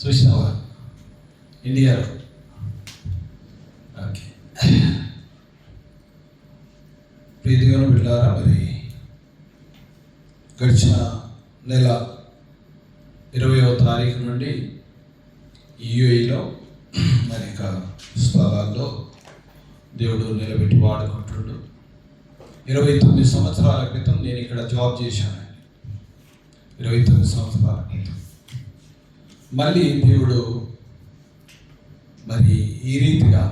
చూసినావా ఇండియాలో? ఓకే, ప్రీతిగా బిడ్డారా, మరి గడిచిన నెల 20వ తారీఖు నుండి యూఏఈలో అనేక స్థలాల్లో దేవుడు నిలబెట్టి వాడుకుంటుండు. 29 సంవత్సరాల క్రితం నేను ఇక్కడ జాబ్ చేశాను. 29 సంవత్సరాల క్రితం మళ్ళీ దేవుడు మరి ఈ రీతిగా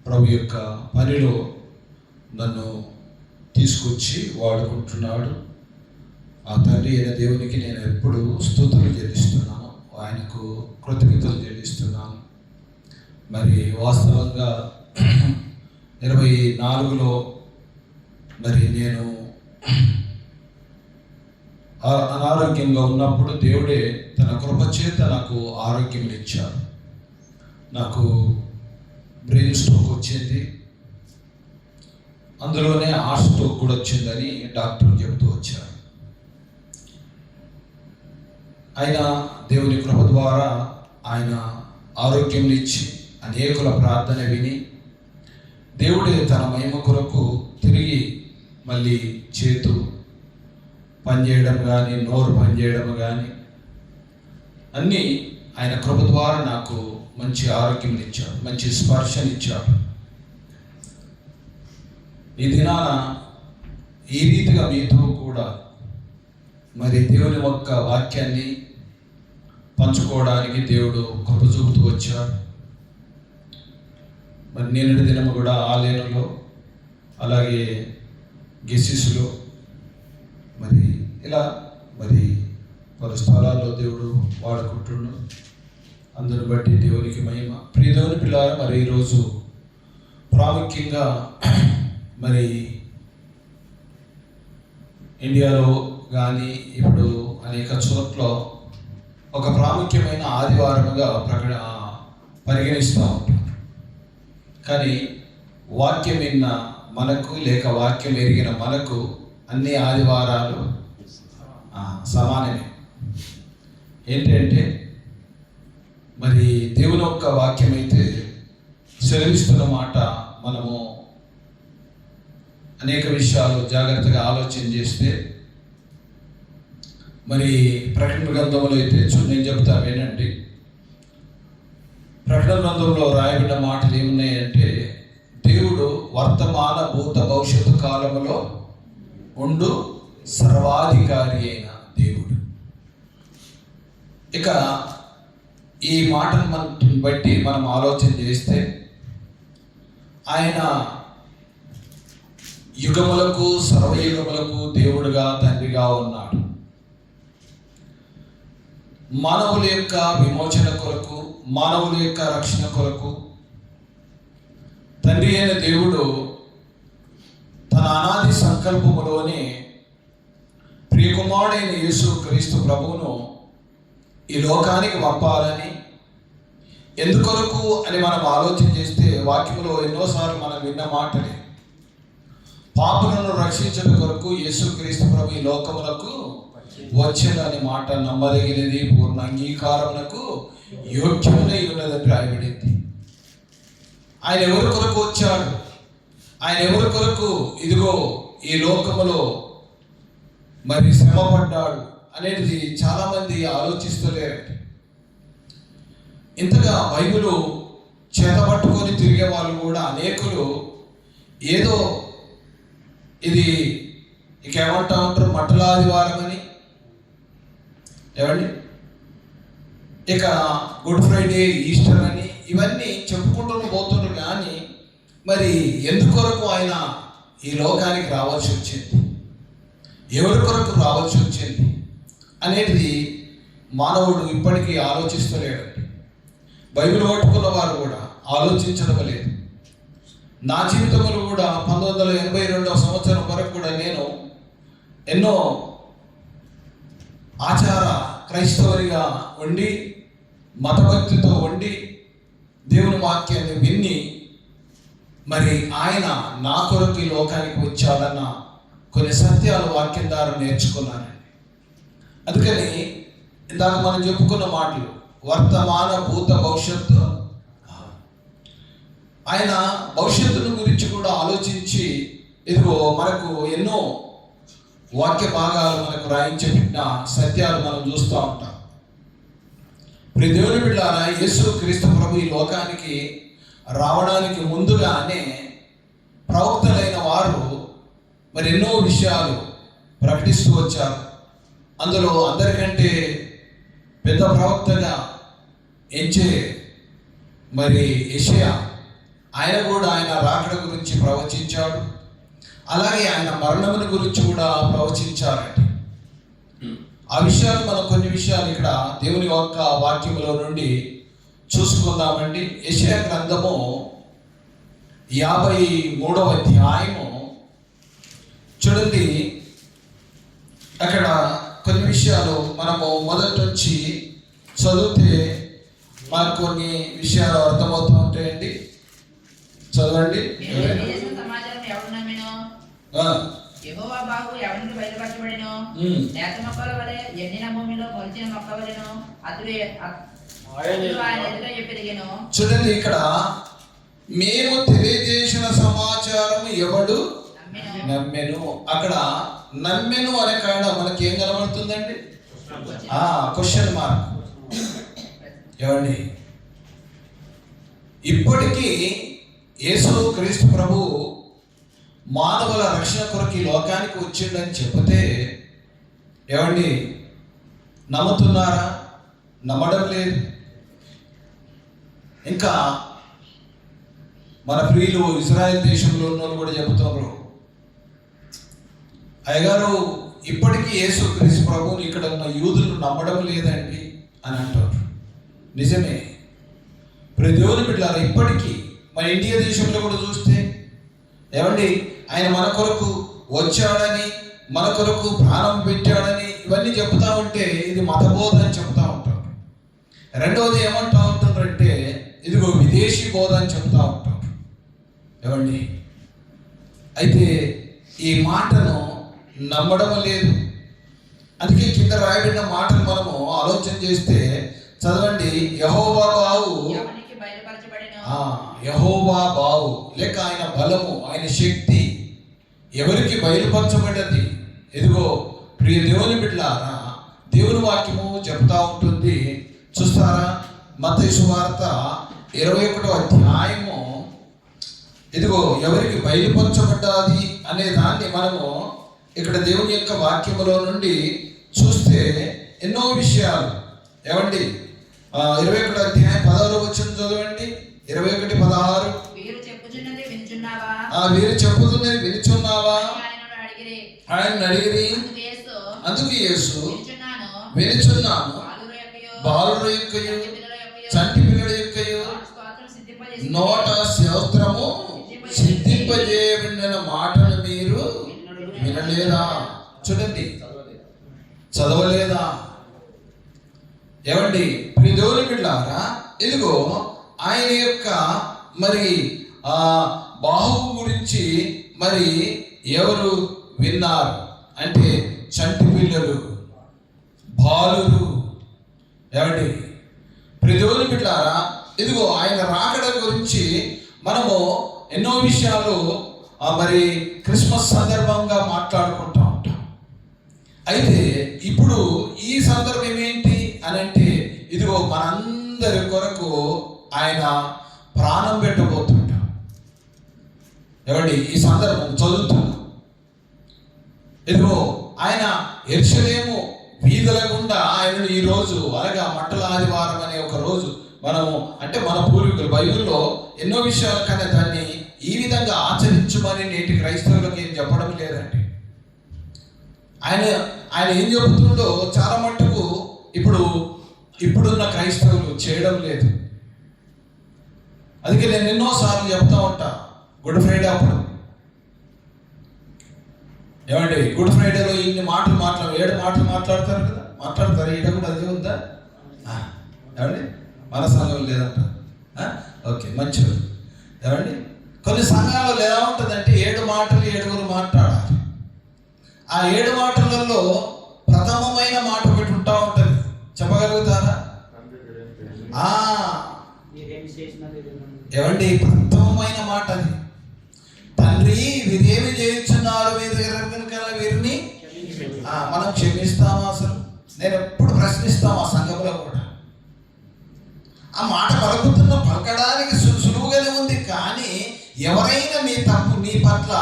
ప్రభు యొక్క పనిలో నన్ను తీసుకొచ్చి వాడుకుంటున్నాడు. ఆ తండ్రి అయిన దేవునికి నేను ఎప్పుడు స్తుతులు చెల్లిస్తున్నాను, ఆయనకు కృతజ్ఞతలు చెల్లిస్తున్నాను. మరి వాస్తవంగా 24లో మరి నేను అనారోగ్యంగా ఉన్నప్పుడు దేవుడే తన కృప చేత నాకు ఆరోగ్యం ఇచ్చాడు. నాకు బ్రెయిన్ స్ట్రోక్ వచ్చింది, అందులోనే హార్ట్ స్ట్రోక్ కూడా వచ్చిందని డాక్టర్ చెబుతూ వచ్చారు. ఆయన దేవుని కృప ద్వారా ఆయన ఆరోగ్యం ఇచ్చి అనేకుల ప్రార్థన విని దేవుడే తన మహిమ కొరకు తిరిగి మళ్ళీ చేతులు పనిచేయడం కానీ, నోరు పనిచేయడం కానీ అన్నీ ఆయన కృప ద్వారా నాకు మంచి ఆరోగ్యం ఇచ్చాడు, మంచి స్పర్శనిచ్చాడు. ఈ దినాన ఈ రీతిగా మీతో కూడా మరి దేవుని యొక్క వాక్యాన్ని పంచుకోవడానికి దేవుడు కృప చూపుతూ వచ్చాడు. మరి నిన్నటి దినము కూడా ఆలయంలో అలాగే గెసిస్లో మరి ఇలా మరి పలు స్థలాల్లో దేవుడు వాడుకుంటుండు. అందుని బట్టి దేవునికి మహిమ. ప్రియ దేవుని పిల్లారా, మరి ఈరోజు ప్రాముఖ్యంగా మరి ఇండియాలో కానీ ఇప్పుడు అనేక చోట్ల ఒక ప్రాముఖ్యమైన ఆదివారముగా పరిగణిస్తూ ఉంటారు. కానీ వాక్యం విన్న మనకు లేక వాక్యం ఎరిగిన మనకు అన్ని ఆదివారాలు సమానమే. ఏంటంటే మరి దేవుని యొక్క వాక్యం అయితే సెలవిస్తున్న మాట మనము అనేక విషయాలు జాగ్రత్తగా ఆలోచన చేస్తే మరి ప్రకటన గ్రంథంలో అయితే నేను చెప్తా వినండి. ప్రకటన గ్రంథంలో రాయబడిన మాటలు ఏమున్నాయంటే, దేవుడు వర్తమాన భూత భవిష్యత్తు కాలంలో ఉండు సర్వాధికారి అయిన దేవుడు. ఇక ఈ మాటను మనం బట్టి మనం ఆలోచన చేస్తే ఆయన యుగములకు సర్వయుగములకు దేవుడుగా తండ్రిగా ఉన్నాడు. మానవుల యొక్క విమోచన కొరకు, మానవుల యొక్క రక్షణ కొరకు తండ్రి అయిన దేవుడు తన అనాది సంకల్పములోనే ప్రియకుమారుడైన యేసు క్రీస్తు ప్రభువును ఈ లోకానికి పంపాలని, ఎందుకొరకు అని మనం ఆలోచన చేస్తే వాక్యములో ఎన్నోసార్లు మనం విన్న మాటలే. పాపులను రక్షించడం కొరకు యేసు క్రీస్తు ప్రభు ఈ లోకములకు వచ్చేదని మాట నమ్మదగినది, పూర్ణ అంగీకారమునకు యోగ్యమునై ఉన్నదని రాయబడింది. ఆయన ఎవరి కొరకు వచ్చాడు, ఆయన ఎవరి కొరకు ఇదిగో ఈ లోకములో మరి శ్రమపడ్డాడు అనేది చాలామంది ఆలోచిస్తలేరండి. ఇంతగా బైబిలు చేతపట్టుకొని తిరిగే వాళ్ళు కూడా అనేకులు ఏదో ఇది ఇక ఏమంటా ఉంటారు, మట్టల ఆదివారం అని, ఏమండి, ఇక గుడ్ ఫ్రైడే, ఈస్టర్ అని ఇవన్నీ చెప్పుకుంటూ పోతున్నారు. కానీ మరి ఎందుకొరకు ఆయన ఈ లోకానికి రావాల్సి వచ్చింది, ఎవరి కొరకు రావాల్సి వచ్చింది అనేది మానవుడు ఇప్పటికీ ఆలోచిస్తలేడండి. బైబిల్ పట్టుకున్న వారు కూడా ఆలోచించడం లేదు. నా జీవితంలో కూడా 1982వ సంవత్సరం వరకు కూడా నేను ఎన్నో ఆచార క్రైస్తవునిగా ఉండి, మతభక్తితో ఉండి, దేవుని వాక్యాన్ని విని మరి ఆయన నా కొరకు ఈ లోకానికి వచ్చాడన్న కొన్ని సత్యాలు వాక్యం ద్వారా నేర్చుకున్నానండి. అందుకని ఇందాక మనం చెప్పుకున్న మాటలు, వర్తమాన భూత భవిష్యత్తు. ఆయన భవిష్యత్తును గురించి కూడా ఆలోచించి ఇదిగో మనకు ఎన్నో వాక్య భాగాలు మనకు రాయించి పెట్టిన సత్యాలు మనం చూస్తూ ఉంటాం. ఇప్పుడు దేవుని బిడ్డలారా, యేసు క్రీస్తు ప్రభు ఈ లోకానికి రావడానికి ముందుగానే ప్రవక్తలైన వారు మరి ఎన్నో విషయాలు ప్రకటిస్తూ వచ్చారు. అందులో అందరికంటే పెద్ద ప్రవక్తగా ఎంచే మరి యెషయా, ఆయన కూడా ఆయన రాకడ గురించి ప్రవచించాడు. అలాగే ఆయన మరణముని గురించి కూడా ప్రవచించారండి. ఆ విషయాలు మనం కొన్ని విషయాలు ఇక్కడ దేవుని యొక్క వాక్యములో నుండి చూసుకుందామండి. యెషయా గ్రంథము 53వ అధ్యాయము చూడండి. అక్కడ కొన్ని విషయాలు మనము మొదటి నుంచి చదివితే మనకు కొన్ని విషయాలు అర్థమవుతూ ఉంటాయండి. చదవండి. యెహోవా బాహు ఎవరికి బయలుపరచబడినో, లేత మొక్కల వలె ఎండిన భూమిలో మొలిచిన మొక్క వలెనో ఆయన ఎదుట పెరిగెను. చూడండి, ఇక్కడ మేము తెలియజేసిన సమాచారం ఎవడు నమ్మెను. అక్కడ నమ్మెను అనే కాడ మనకి ఏం కనబడుతుందండి? Question mark. ఏమండి, ఇప్పటికీ యేసు క్రీస్తు ప్రభు మానవుల రక్షణ కొరకు ఈ లోకానికి వచ్చిందని చెబితే ఏమండి నమ్ముతున్నారా? నమ్మడం లేదు. ఇంకా మన ప్రియులు ఇజ్రాయెల్ దేశంలో ఉన్న వాళ్ళు కూడా చెబుతున్నారు, అయ్యగారు ఇప్పటికీ యేసు క్రీస్తు ప్రభువుని ఇక్కడ ఉన్న యూదులు నమ్మడం లేదండి అని అంటారు. నిజమే. ప్రతి దేవుని బిడ్డలారా, ఇప్పటికీ మన ఇండియా దేశంలో కూడా చూస్తే ఏమండి ఆయన మన కొరకు వచ్చాడని, మన కొరకు ప్రాణం పెట్టాడని ఇవన్నీ చెప్తా ఉంటే ఇది మతబోధ అని చెప్తా ఉంటారు. రెండవది ఏమంటా ఉంటారంటే ఇదిగో విదేశీ బోధ అని చెప్తా ఉంటారు. ఏమండి, అయితే ఈ మాటను నమ్మడం లేదు. అందుకే కింద రాయబడిన మాటలు మనము ఆలోచన చేస్తే చదవండి. యెహోవా బాహు, యెహోవా బాహు లేక ఆయన బలము, ఆయన శక్తి ఎవరికి బయలుపరచబడ్డది? ఇదిగో ప్రియ దేవుని బిడ్డలారా, దేవుని వాక్యము చెప్తా ఉంటుంది. చూస్తారా? మత్తయి సువార్త 21వ అధ్యాయము ఇదిగో ఎవరికి బయలుపరచబడ్డది అనే దాన్ని మనము ఇక్కడ దేవుని యొక్క వాక్యములో నుండి చూస్తే ఎన్నో విషయాలు. ఏమండి, 21వ అధ్యాయం 16వ వచనం చదవండి. 21:16. వీరు చెప్పుచున్నది వినుచున్నావా? వీరు చెప్పుతున్నది వినుచున్నావా ఆయన అడిగిరి. అందుకు యేసు వినుచున్నాను, బాలుర యొక్కయు చంటి పిల్లల యొక్కయు నోట శాస్త్రము సిద్ధింపజేయబడిన మాటలు మీరు వినలేదా? చూడండి, చదవలేదా? ఏమండి ప్రియ దేవుని బిడ్డలారా, ఇదిగో ఆయన యొక్క మరి బాహువు గురించి మరి ఎవరు విన్నారు అంటే చంటి పిల్లలు, బాలురు. ఏమండి ప్రియ దేవుని బిడ్డలారా, ఇదిగో ఆయన రాకడ గురించి మనము ఎన్నో విషయాలు మరి క్రిస్మస్ సందర్భంగా మాట్లాడుకుంటూ ఉంటాం. అయితే ఇప్పుడు ఈ సందర్భం ఏంటి అని అంటే ఇదిగో మనందరి కొరకు ఆయన ప్రాణం పెట్టబోతుంటాం. ఏమండి ఈ సందర్భం చదువుతున్నాం. ఇదిగో ఆయన యెరూషలేము వీధుల గుండా ఆయనను ఈ రోజు అనగా మంటల ఆదివారం అనే ఒక రోజు మనము అంటే మన పూర్వీకులు బైబిల్లో ఎన్నో విషయాలు కానీ దాన్ని ఈ విధంగా ఆచరించమని నేటి క్రైస్తవులకు ఏం చెప్పడం లేదండి. ఆయన ఏం చెబుతుండో చాలా మట్టుకు ఇప్పుడున్న క్రైస్తవులు చేయడం లేదు. అందుకే నేను ఎన్నోసార్లు చెప్తా ఉంటా, గుడ్ ఫ్రైడే అప్పుడు ఏమండి గుడ్ ఫ్రైడేలో ఇన్ని మాటలు 7 మాటలు మాట్లాడతారు కదా, మాట్లాడతారు. ఈడ కూడా అదే ఉందా? ఏమండి మన సంఘం లేదంట. ఓకే, మంచిది. ఏమండి కొన్ని సంఘాలలో ఎలా ఉంటుందంటే 7 మాటలు 7 మాట్లాడాలి. ఆ 7 మాటలలో ప్రథమమైన మాట ఒకటి ఉంటా ఉంటుంది. చెప్పగలుగుతారా? ఆ మీరేమి చేసినది ఏమండి, ప్రథమమైన మాట అది. తండ్రి వీరేమి చేయించున్నారు, వీరు కనుక వీరిని మనం క్షమిస్తామా? అసలు నేను ఎప్పుడు ప్రశ్నిస్తాం ఆ సంఘంలో కూడా. ఆ మాట పలకడానికి సులువుగానే ఉంది, కానీ ఎవరైనా నీ పట్ల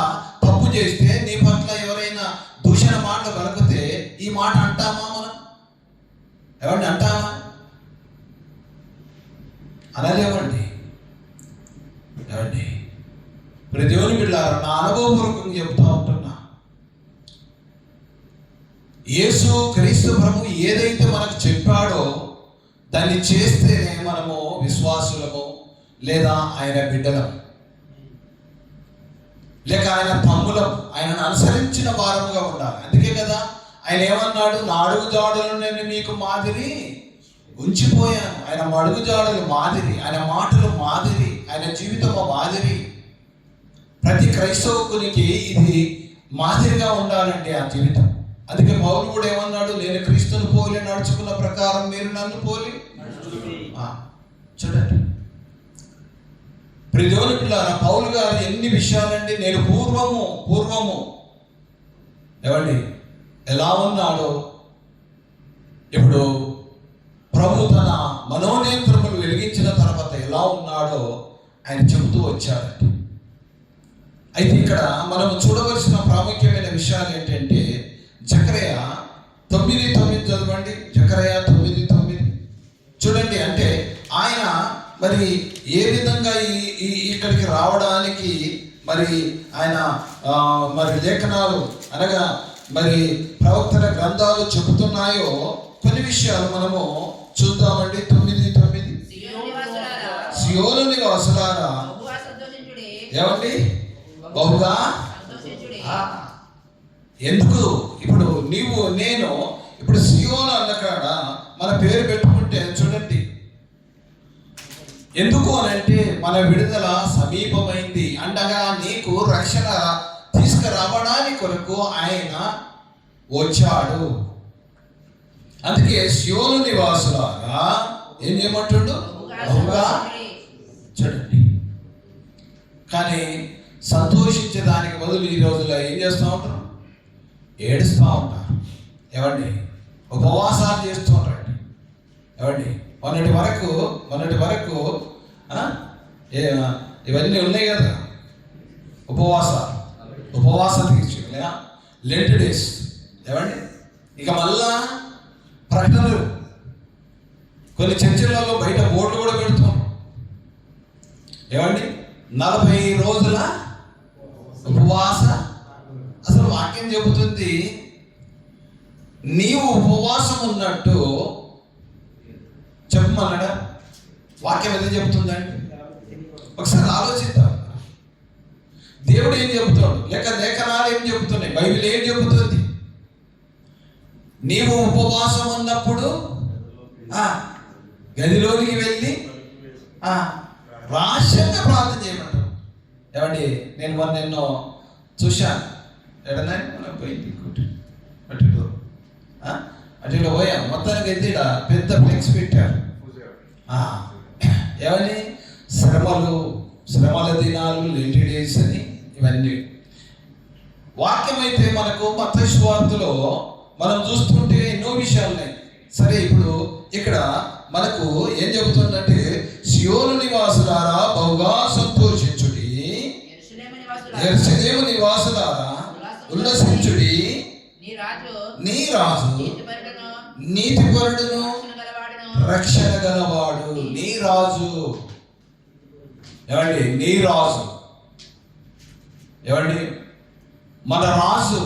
తప్పు చేస్తే, నీ పట్ల ఎవరైనా దూషణ మాటలు పలికితే ఈ మాట అంటామా మనం? ఎవరిని అంటామా? అనలేమండి. ఏమండి, ఇప్పుడు దేవుని బిడ్డలారా, నా అనుభవపూర్వకంగా చెప్తా ఉంటున్నా, యేసు క్రీస్తు ప్రభు ఏదైతే మనకు చెప్పాడో దాన్ని చేస్తేనే మనము విశ్వాసులము, లేదా ఆయన బిడ్డలం, లేక ఆయన తమ్ములం, ఆయనను అనుసరించిన వారముగా ఉండాలి. అందుకే కదా ఆయన ఏమన్నాడు, నా అడుగుజాడలు నేను మీకు మాదిరి ఉంచిపోయాను. ఆయన అడుగుజాడలు మాదిరి, ఆయన మాటలు మాదిరి, ఆయన జీవితం మాదిరి. ప్రతి క్రైస్తవునికి ఇది మాదిరిగా ఉండాలండి ఆ జీవితం. అందుకే పౌలు కూడా ఏమన్నాడు, నేను క్రీస్తును పోలి నడుచుకున్న ప్రకారం మీరు నన్ను పోలి. చూడండి దేవుని పిల్లారా, పౌలు గారు ఎన్ని విషయాలండి. నేను పూర్వము ఏమండి ఎలా ఉన్నాడో, ఇప్పుడు ప్రభు తన మనోనేత్రములు వెలిగించిన తర్వాత ఎలా ఉన్నాడో ఆయన చెబుతూ వచ్చారండి. అయితే ఇక్కడ మనం చూడవలసిన ప్రాముఖ్యమైన విషయాలు ఏంటంటే, జకర్యా 9:9 చదవండి. జకర్యా 9:9 చూడండి. అంటే ఆయన మరి ఏ విధంగా ఇక్కడికి రావడానికి మరి ఆయన మరి లేఖనాలు అనగా మరి ప్రవక్తల గ్రంథాలు చెబుతున్నాయో కొన్ని విషయాలు మనము చూద్దామండి. 9:9 సియోను నివాసులారా ఏమండి బహుగా. ఎందుకు ఇప్పుడు నేను ఇప్పుడు సియోను అన్నకాడ మన పేరు పెట్టుకుంటే చూడండి, ఎందుకు అనంటే మన విడుదల సమీపమైంది అండగా నీకు రక్షణ తీసుకురావడానికి కొరకు ఆయన వచ్చాడు. అందుకే సియోను నివాసులారా ఏం చేయమంటాడు, బహుగా చూడండి. కానీ సంతోషించేదానికి బదులు ఈ రోజుల్లో ఏం చేస్తూ ఉంటారు, ఏడుస్తూ ఉంటారు. ఏమండి, ఉపవాసాలు చేస్తూ ఉంటారండి. ఏమండి, మొన్నటి వరకు ఇవన్నీ ఉన్నాయి కదా, ఉపవాస తీర్చి లెంట్ డేస్. ఏమండి, ఇక మళ్ళా ప్రకటనలు కొన్ని చర్చిలలో బయట బోర్డులు కూడా పెడుతున్నాం. ఏమండి, 40 రోజుల ఉపవాస. అసలు వాక్యం చెబుతుంది నీవు ఉపవాసం ఉన్నట్టు చెప్పమన్నాడా? వాక్యం ఏదో చెబుతుందండి, ఒకసారి ఆలోచిద్దాం. దేవుడు ఏం చెబుతాడు, లేఖనాలు ఏం చెబుతున్నాయి, బైబిల్ ఏం చెబుతుంది? నీవు ఉపవాసం ఉన్నప్పుడు గదిలోనికి వెళ్ళి రహస్యంగా ప్రార్థన చేయమంటాడు. ఏమండి, నేను మొన్న ఎన్నో చూశాను. ఎడనా పోయింది అటు పోయా, మొత్తానికి అయితే పెద్ద ఫ్లెక్స్ పెట్టారు. ఏమని, శ్రమల దినాలు, లెంట్ డేస్ అని ఇవన్నీ. వాక్యం అయితే మనకు మత్తయి సువార్తలో మనం చూస్తుంటే ఎన్నో విషయాలు ఉన్నాయి. సరే, ఇప్పుడు ఇక్కడ మనకు ఏం చెబుతుందంటే, సియోను నివాసులారా బహుగా సంతోషించుడి, యెరూషలేము నివాసులారా ఉల్లసించుడి, నీ రాజు నీతిపరుడును రక్షణ గలవాడు. నీ రాజు. ఏమండి, నీ రాజు. ఏమండి, మన రాజు,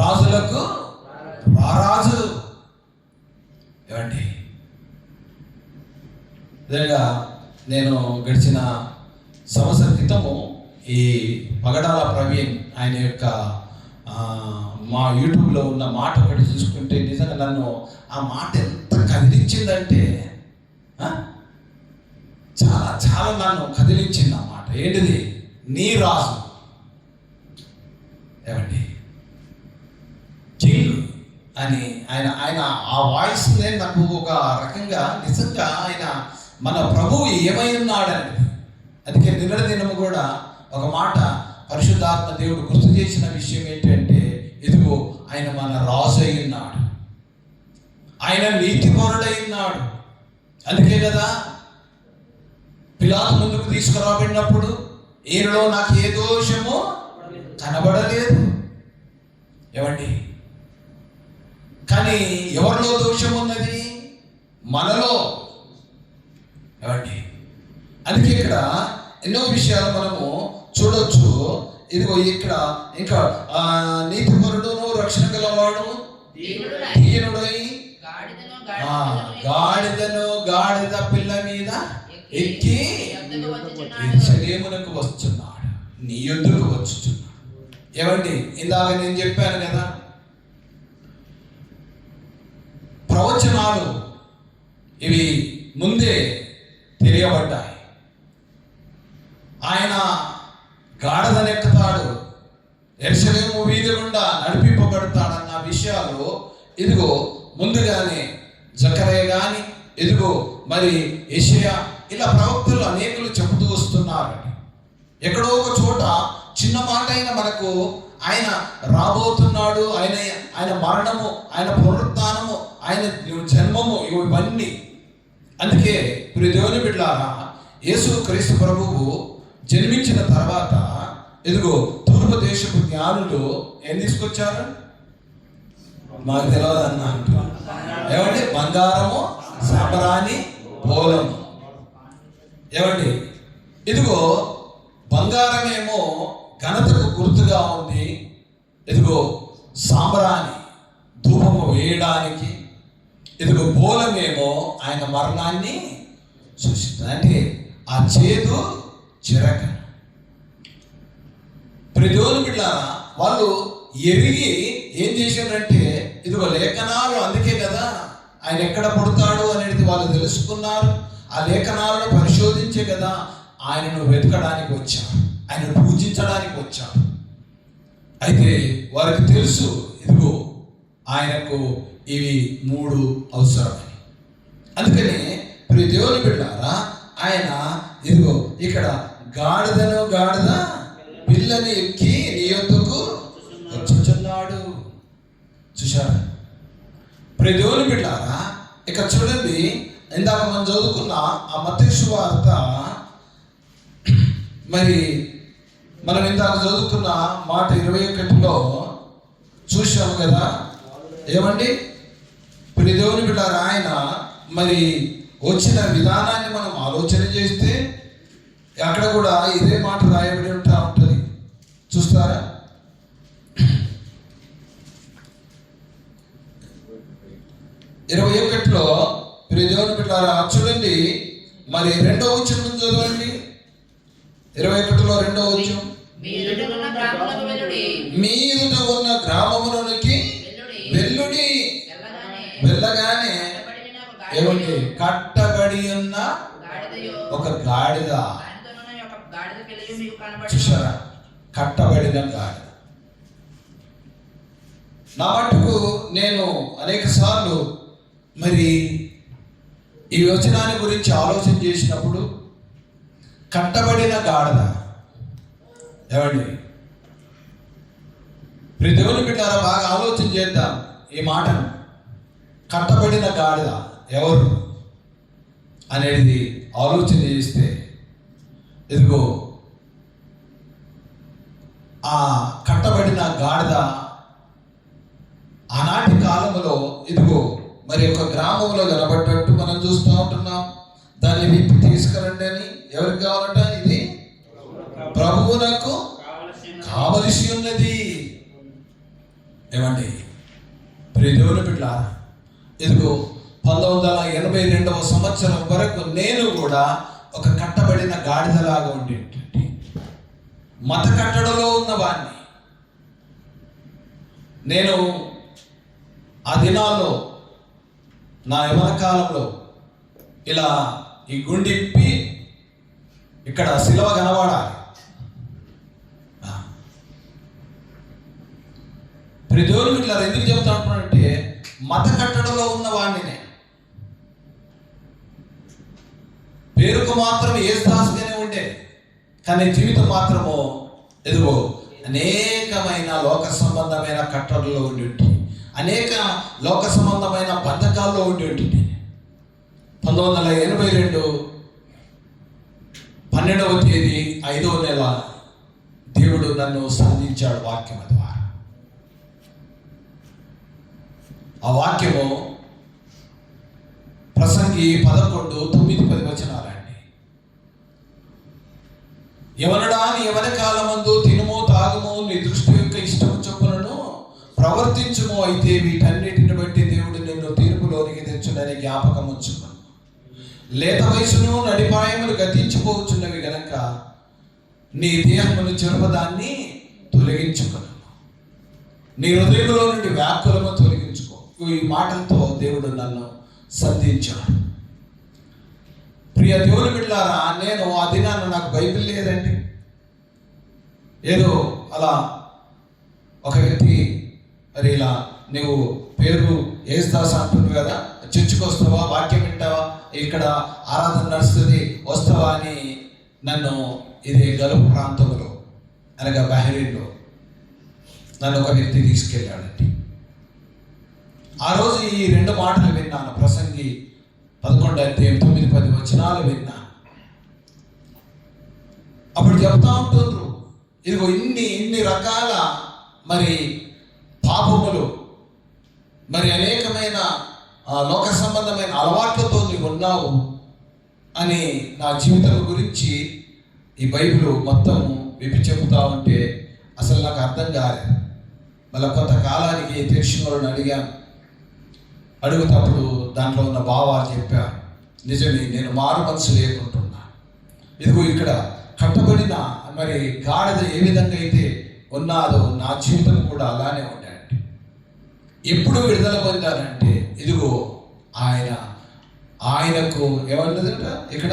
రాజులకు రారాజు. ఏమండి, విధంగా నేను గడిచిన సంవత్సర క్రితము ఈ పగడాల ప్రవీణ్ ఆయన యొక్క మా యూట్యూబ్లో ఉన్న మాట ఒకటి చూసుకుంటే నిజంగా నన్ను ఆ మాట ఎంత కదిలించిందంటే, చాలా చాలా నన్ను కదిలించింది ఆ మాట. ఏంటిది? నీ రాజు. ఏమండి, కింగ్ అని ఆయన ఆయన ఆ వాయిస్ నాకు ఒక రకంగా నిజంగా ఆయన మన ప్రభువు ఏమై ఉన్నాడని. అందుకే నిన్నటి దినము కూడా ఒక మాట పరిశుద్ధాత్మ దేవుడు గుర్తు చేసిన విషయం ఏంటంటే, ఇదిగో ఆయన మన రాజు అయి ఉన్నాడు, ఆయన నీతిపరుడై ఉన్నాడు. అందుకే కదా పిలాతు ముందుకు తీసుకురాబడినప్పుడు ఈయనలో నాకు ఏ దోషము కనబడలేదు. ఏమండి, కానీ ఎవరిలో దోషం ఉన్నది? మనలో. ఏమండి, అందుకే ఇక్కడ ఎన్నో విషయాలు మనము చూడొచ్చు. ఇదిగో ఇక్కడ ఇంకా నీతిపరుడును రక్షణ గలవాడు దీనుడై గాడిద పిల్ల మీద ఎక్కి యెరూషలేమునకు వస్తున్నాడు, నీ యొద్దకు వచ్చుచున్నాడు. ఏమండి, ఇందాక నేను చెప్పాను కదా, ప్రవచనాలు ఇవి ముందే తెలియబడ్డాయి. ఆయన గాడిదనెక్కుతాడు, యెరూషలేము వీధి గుండా నడిపింపబడతాడన్న విషయాలు ఇదిగో ముందుగానే జకరియా గాని, ఇదిగో మరి యెషయా, ఇలా ప్రవక్తలు అనేకులు చెబుతూ వస్తున్నారు. ఎక్కడో ఒక చోట చిన్న మాట అయిన మనకు ఆయన రాబోతున్నాడు, ఆయన మరణము, ఆయన పునరుత్థానము, ఆయన జన్మము, ఇవన్నీ. అందుకే ప్రియ దేవుని బిడ్డలారా, యేసు క్రీస్తు ప్రభువు జన్మించిన తర్వాత ఇదిగో తూర్పు దేశపు జ్ఞానులు ఏం తీసుకొచ్చారు? మాకు తెలియదు అన్న అంటున్నారు. ఏమండి, బంగారము, సాంబ్రాణి, పోలము. ఏమండి, ఇదిగో బంగారమేమో ఘనతకు గుర్తుగా ఉంది, ఇదిగో సాంబ్రాణి ధూపము వేయడానికి, ఇదిగో పోలమేమో ఆయన మరణాన్ని సూచిస్తుంది. అంటే ఆ చేదు చిరక. ప్రజోలు బిడ్డారా, వాళ్ళు ఎరిగి ఏం చేశారంటే, ఇదిగో లేఖనాలు, అందుకే కదా ఆయన ఎక్కడ పుడతాడు అనేది వాళ్ళు తెలుసుకున్నారు. ఆ లేఖనాలను పరిశోధించే కదా ఆయనను వెతకడానికి వచ్చారు, ఆయన పూజించడానికి వచ్చారు. అయితే వారికి తెలుసు, ఇదిగో ఆయనకు ఇవి 3 అవసరమని. అందుకని ప్రియ దేవుని బిడ్డారా, ఆయన ఇదిగో ఇక్కడ గాడిద పిల్లని ఎక్కి నీ యొద్దకు వచ్చుచున్నాడు. చూశారా ప్రియ దేవుని బిడ్డారా? ఇక చూడండి, ఇందాక మనం చదువుకున్న ఆ మత్తయి సువార్త, మరి మనం ఇందాక చదువుకున్న మాట 21లో చూసాము కదా. ఏమండి, ప్రియ దేవుని బిడ్డారా, ఆయన మరి వచ్చిన విధానాన్ని మనం ఆలోచన చేస్తే అక్కడ కూడా ఇదే మాట రాయబడి ఉంటుంది. చూస్తారా? ఇరవై 21లో ప్రియ దేవుని బిడ్డలారా చూడండి, మరి 2వ వచనం చదవండి. 21లో 2వ వచనం, మీ ఎదుట ఉన్న గ్రామములోనికి వెల్లుడి, వెళ్ళగానే ఏమండి, కట్టబడి ఉన్న ఒక గాడిద. చూసారా, కట్టబడిన గాడిద. నా మటుకు నేను అనేక సార్లు మరి ఈ వచనాన్ని గురించి ఆలోచన చేసినప్పుడు, కట్టబడిన గాడిద. ఏమండి, ప్రియ దేవుని బిడ్డారా, బాగా ఆలోచన చేద్దాం ఈ మాటను. కట్టబడిన గాడిద ఎవరు అనేది ఆలోచన చేస్తే, ఇదిగో ఆ కట్టబడిన గాడిద ఆనాటి కాలంలో ఇదిగో మరి ఒక గ్రామంలో కనబడ్డట్టు మనం చూస్తూ ఉంటున్నాం. దాన్ని విప్పి తీసుకురండి అని ఎవరికి కావాలట? ఇది ప్రభువునకు కావలసి ఉన్నది. ఏమండి, ప్రియ దేవుని బిడ్డలారా, ఇదిగో 1982వ సంవత్సరం వరకు నేను కూడా ఒక కట్టబడిన గాడిదలాగా ఉండేటండి, మత కట్టడలో ఉన్నవాడిని. నేను ఆ దినాల్లో నా యవన కాలంలో ఇలా ఈ గుండిప్పి ఇక్కడ సిలువ కనబడాలి. ప్రియ దేవుని బిడ్డలారా, ఎందుకు చెబుతా ఉంటున్నానంటే మత కట్టడలో ఉన్న వాడిని పేరుకు మాత్రం యేసుదాసుగానే ఉండే, కానీ జీవితం మాత్రము ఎదుగో అనేకమైన లోక సంబంధమైన కట్టడలో ఉండి ఉంటుంది, అనేక లోక సంబంధమైన బంధకాల్లో ఉండి ఉంటుంది. 1982 12వ తేదీ 5వ నెల దేవుడు నన్ను సంధించాడు వాక్యం ద్వారా. ఆ వాక్యము ప్రసంగి 11:9-10 వచనాలండి. యవనుడా, నీ యవన కాలమందు తినుము తాగుము, నీ దృష్టి యొక్క ఇష్టము చొప్పులను ప్రవర్తించుము, అయితే వీటన్నిటిని బట్టి దేవుడు నిన్ను తీర్పులోనికి తెచ్చునని జ్ఞాపకం ఉంచుకును. లేత వయసును నడిపాయములు గతించిపోవచ్చున్నవి గనక నీ దేహమును చెరుపదాన్ని తొలగించుకును, నీ హృదయంలో నుండి వ్యాకులను తొలగించుకో. ఈ మాటలతో దేవుడు నన్ను సంధించాడు. ప్రియ దేవుని బిడ్డలారా, నేను ఆ దినాన నాకు బైబిల్ లేదండి. ఏదో అలా ఒక వ్యక్తి మరి ఇలా నువ్వు పేరు యేసుదాస్ అంటున్నావు కదా, చర్చికి వస్తావా, వాక్యం వింటావా, ఇక్కడ ఆరాధన నడుస్తుంది వస్తావా అని నన్ను ఇది గల్ఫ్ ప్రాంతంలో అనగా బహ్రెయిన్లో నన్ను ఒక వ్యక్తి తీసుకెళ్ళాడండి. ఆ రోజు ఈ 2 మాటలు విన్నాను. ప్రసంగి 11:9-10 వచనాలు విన్నాను. అప్పుడు చెప్తా ఉంటుండ్రు, ఇదిగో ఇన్ని రకాల మరి పాపములు, మరి అనేకమైన లోక సంబంధమైన అలవాట్లతో నీవు ఉన్నావు అని నా జీవితం గురించి ఈ బైబిల్ మొత్తం విప్పి చెబుతా ఉంటే అసలు నాకు అర్థం కాలేదు. మళ్ళీ కొంతకాలానికి తెలిసిన వాళ్ళని అడిగాను. అడుగుతప్పుడు దాంట్లో ఉన్న భావాలు చెప్పారు. నిజమే, నేను మారు మనసు లేకుంటున్నా. ఇదిగో ఇక్కడ కట్టబడిన మరి గాడిద ఏ విధంగా అయితే ఉన్నాదో నా జీవితం కూడా అలానే ఉండండి. ఎప్పుడు విడుదల పొందారంటే ఇదిగో ఆయనకు ఏమన్నదంట ఇక్కడ,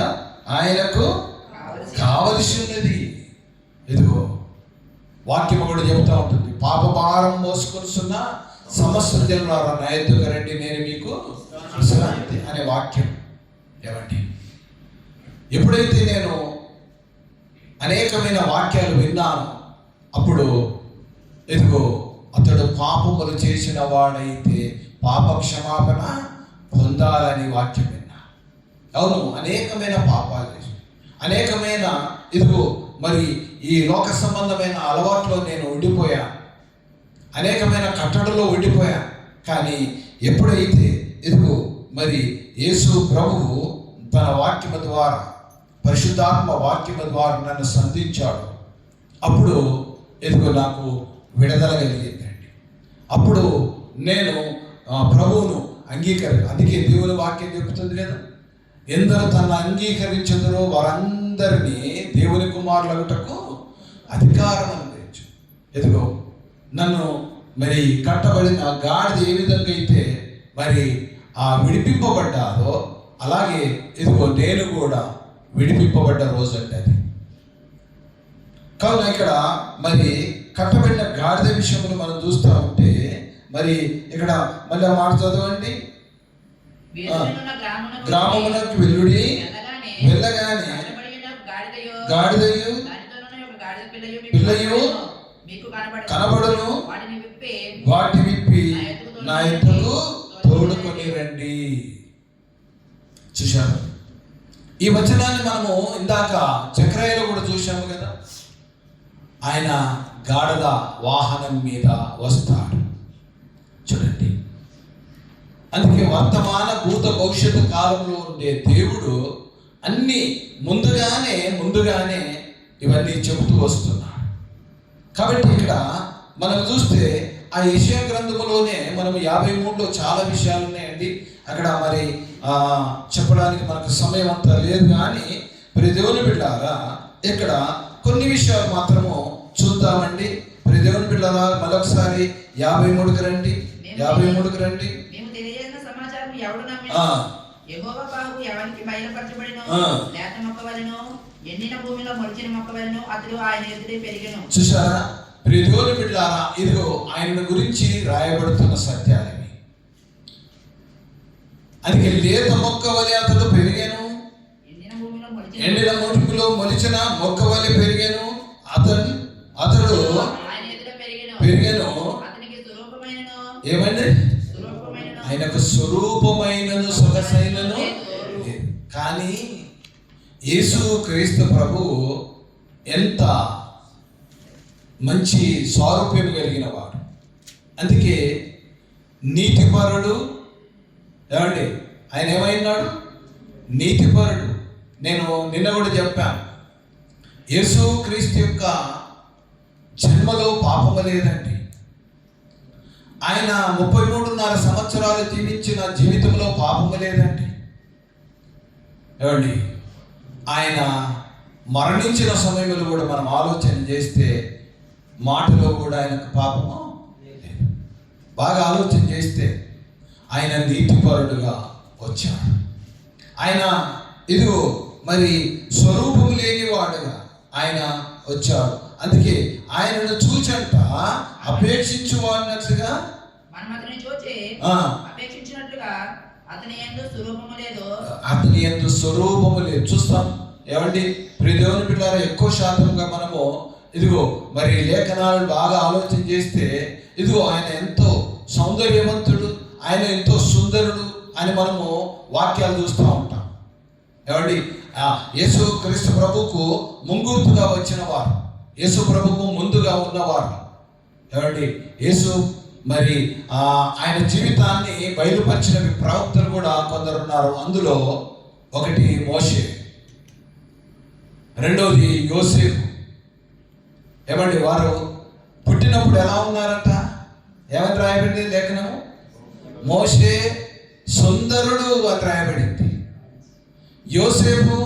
ఆయనకు కావలసి ఉన్నది. ఇదిగో వాక్యం కూడా చెబుతూ ఉంటుంది, పాప భారం మోసుకొనిస్తున్న సమస్త జనులారా నా ఎద్దుకు రండి, నేను మీకు విశ్రాంతి అనే వాక్యం. ఏమండి, ఎప్పుడైతే నేను అనేకమైన వాక్యాలు విన్నాను, అప్పుడు ఇదిగో అతడు పాపములు చేసిన వాడైతే పాప క్షమాపణ పొందాలని వాక్యం విన్నా. అవును, అనేకమైన పాపాలు చేసి అనేకమైన ఇదిగో మరి ఈ లోక సంబంధమైన అలవాట్లో నేను ఉండిపోయా, అనేకమైన కట్టడలో ఉండిపోయా. కానీ ఎప్పుడైతే ఇదిగో మరి యేసు ప్రభువు తన వాక్యము ద్వారా, పరిశుద్ధాత్మ వాక్యము ద్వారా నన్ను సంధించాడు, అప్పుడు ఇదిగో నాకు విడుదల కలిగిందండి. అప్పుడు నేను ప్రభువును అందుకే దేవుని వాక్యం చెబుతుంది కదా, ఎందరూ తన అంగీకరించదురో వారందరినీ దేవుని కుమారులగుటకు అధికారం అందించు. ఎదుగో నన్ను మరి కట్టబడిన గాడిద ఏ విధంగా అయితే మరి విడిపింపబడ్డాదో అలాగే ఇదిగో నేను కూడా విడిపింపబడ్డ రోజు అంటే అది. కావున ఇక్కడ మరి కట్టబడిన గాడిద విషయంలో మనం చూస్తూ ఉంటే మరి ఇక్కడ మళ్ళీ ఆ మాట చదవండి. గ్రామమునకు వెల్లుడి వెళ్ళగానే గాడిదయు పిల్లయు కనబడును, వాటి విప్పి నా ఎద్దుకు తోడుకొని రండి. చూశారు ఈ వచనాన్ని మనము ఇందాక జకర్యాలో కూడా చూశాము కదా, ఆయన గాడిద వాహనం మీద వస్తాడు. చూడండి, అందుకే వర్తమాన భూత భవిష్యత్తు కాలంలో ఉండే దేవుడు అన్ని ముందుగానే ఇవన్నీ చెబుతూ వస్తున్నాడు. కాబట్టి ఇక్కడ మనం చూస్తే ఆ యెషయా గ్రంథములోనే మనం 53లో చాలా విషయాలు ఉన్నాయండి. అక్కడ మరి చెప్పడానికి మనకు సమయం అంతా లేదు, కానీ ప్రియ దేవుని బిడ్డలారా ఇక్కడ కొన్ని విషయాలు మాత్రము చూద్దామండి. ప్రియ దేవుని బిడ్డలారా మరొకసారి 53కి రండి. 53కి రండి. యెహోవా బాహువు ఎవరికి బయలుపరచబడినో, లేత మొక్క వలెను, ఎండిన భూమిలో మొలిచిన మొక్క వలెను అతడు ఆయన ఎదుటే పెరిగెను. చూసారా, ప్రియ దేవుని బిడ్డలారా, ఇదిగో ఆయన గురించి రాయబడుతున్న సత్యాలు. అందుకే లేత మొక్క వలె అతడు పెరిగాను, ఎండిన భూమిలో మొలిచిన మొక్క వలె పెరిగాను. అతడు పెరిగాను. ఏమండి? ఆయనకు స్వరూపమైనను సొగసైనను. కానీ యేసు క్రీస్తు ప్రభు ఎంత మంచి స్వారూప్యం కలిగిన వాడు. అందుకే నీతిపరుడు. ఏమండి? ఆయన ఏమైనాడు? నీతిపరుడు. నేను నిన్న కూడా చెప్పాను, యేసు క్రీస్తు యొక్క జన్మలో పాపము లేదండి. ఆయన 33.5 సంవత్సరాలు జీవించిన జీవితంలో పాపము లేదండి. ఏమండి? ఆయన మరణించిన సమయంలో కూడా మనం ఆలోచన చేస్తే మాటలో కూడా ఆయనకు పాపము లేదు. బాగా ఆలోచన చేస్తే ఆయన నీతిపరుడుగా వచ్చాడు. ఆయన ఇదిగో మరి స్వరూపము లేనివాడుగా ఆయన వచ్చాడు. అందుకే ఆయనను చూచంట అపేక్షించువాడినట్లుగా అతని యందు స్వరూపము లేదు. చూస్తాం. ఏమండి? ప్రియ దేవుని బిడ్డలారా, ఎక్కువ శాతంగా మనము ఇదిగో మరి లేఖనాలు బాగా ఆలోచన చేస్తే ఇదిగో ఆయన ఎంతో సౌందర్యవంతుడు, ఆయన ఎంతో సుందరుడు అని మనము వాక్యాలు చూస్తూ ఉంటాం. ఏమండి? యేసు క్రీస్తు ప్రభుకు ముంగుర్తుగా వచ్చిన వారు, యేసు ప్రభుకు ముందుగా ఉన్నవారు. ఏమండి? యేసు మరి ఆయన జీవితాన్ని బయలుపరిచిన ప్రవక్తలు కూడా కొందరు ఉన్నారు. అందులో ఒకటి మోషే, రెండోది యోసేపు. ఏమండి? వారు పుట్టినప్పుడు ఎలా ఉన్నారంట? ఏమని రాయబడింది లేఖనము? మోషే సుందరుడు అని రాయబడింది, యోసేపు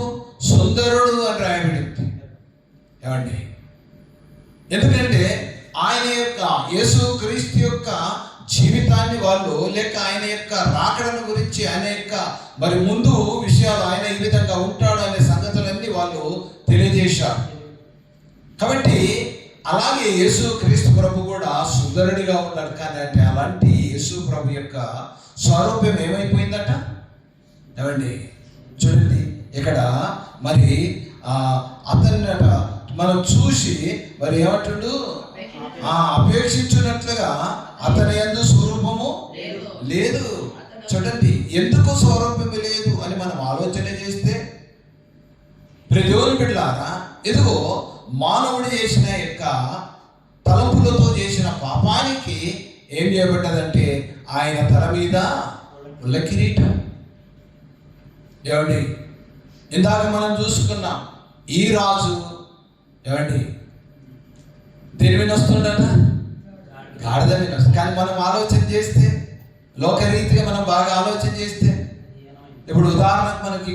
సుందరుడు అని రాయబడింది. ఏమండి? ఎందుకంటే ఆయన యొక్క యేసు క్రీస్తు యొక్క జీవితాన్ని వాళ్ళు, లేక ఆయన యొక్క రాకడను గురించి, ఆయన యొక్క మరి ముందు విషయాలు, ఆయన ఈ విధంగా ఉంటాడు అనే సంగతులన్నీ వాళ్ళు తెలియజేశారు. కాబట్టి అలాగే యేసు క్రీస్తు ప్రభు కూడా సుందరుడిగా ఉన్నాడు. కానీ అంటే అలాంటి యేసు ప్రభు యొక్క స్వరూపం ఏమైపోయిందట? ఏమండి? చూడండి, ఇక్కడ మరి అతన్నట మనం చూసి మరి ఏమంటాడు? అపేక్షించినట్లుగా అతని యందు స్వరూపము లేదు. చూడండి, ఎందుకు స్వరూపము లేదు అని మనం ఆలోచన చేస్తే, ప్రియ దేవుని బిడ్డలారా, ఇదిగో మానవుడు చేసిన యొక్క తలంపులతో చేసిన పాపానికి ఏం చేయబడ్డదంటే ఆయన తల మీద ముళ్ళ కిరీటం. ఏమండి? ఇందాక మనం చూసుకున్నాం, ఈ రాజు ఏమండి దేని మీద వస్తుండట? గాడిద మీద వస్తుంది. కానీ మనం ఆలోచన చేస్తే, లోకరీతిగా మనం బాగా ఆలోచన చేస్తే, ఇప్పుడు ఉదాహరణకు మనకి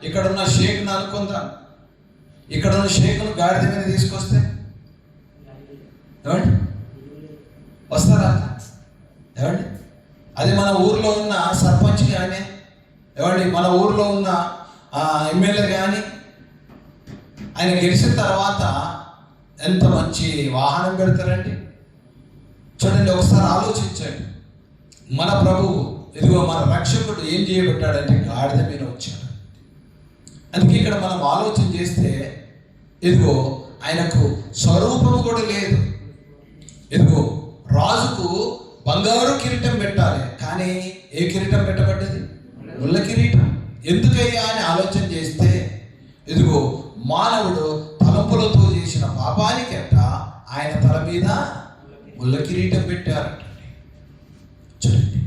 ఇక్కడ ఉన్న షేక్ను అనుకుందాం, ఇక్కడ ఉన్న షేక్ను గాడిద మీద తీసుకొస్తే ఏమండి వస్తారా? ఏమండి? అది మన ఊర్లో ఉన్న సర్పంచ్ కానీ, ఏమండి మన ఊర్లో ఉన్న ఎమ్మెల్యే కానీ, ఆయన గెలిచిన తర్వాత ఎంత మంచి వాహనం పెడతారండి. చూడండి, ఒకసారి ఆలోచించండి. మన ప్రభువు, ఇదిగో మన రక్షకుడు ఏం చేయబెట్టాడంటే గాడిద మీద వచ్చాడు. అందుకే ఇక్కడ మనం ఆలోచన చేస్తే ఇదిగో ఆయనకు స్వరూపము కూడా లేదు. ఇదిగో రాజుకు బంగారు కిరీటం పెట్టాలి, కానీ ఏ కిరీటం పెట్టబడ్డది? ముళ్ళ కిరీటం. ఎందుకయ్యా అని ఆలోచన చేస్తే ఇదిగో మానవుడు తలంపులతో చేసిన పాపానికి అట్ట ఆయన తల మీద ముళ్ళ కిరీటం పెట్టారంటండి. చూడండి,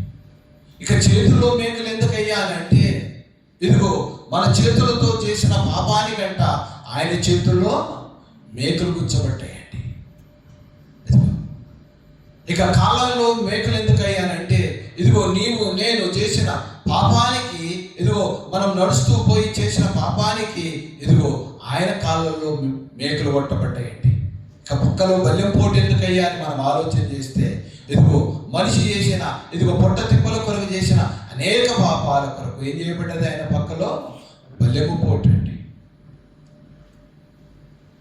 ఇక చేతుల్లో మేకలు ఎందుకయ్యా అని అంటే ఇదిగో మన చేతులతో చేసిన పాపానికంట ఆయన చేతుల్లో మేకలు గుచ్చబడ్డాయండి. ఇక కాళ్ళల్లో మేకలు ఎందుకు అయ్యానంటే ఇదిగో నేను చేసిన పాపానికి, ఇదిగో మనం నడుస్తూ పోయి చేసిన పాపానికి ఇదిగో ఆయన కాళ్ళల్లో మేకలు కొట్టబడ్డాయండి. ఇక పక్కలో బల్యం పోటు ఎందుకు అయ్యా అని మనం ఆలోచన చేస్తే ఇదిగో మనిషి చేసిన ఇదిగో పొట్ట తిప్పల కొరకు చేసిన అనేక పాపాల కొరకు ఏం చేయబడ్డది? ఆయన పక్కలో బల్యము పోటు అండి.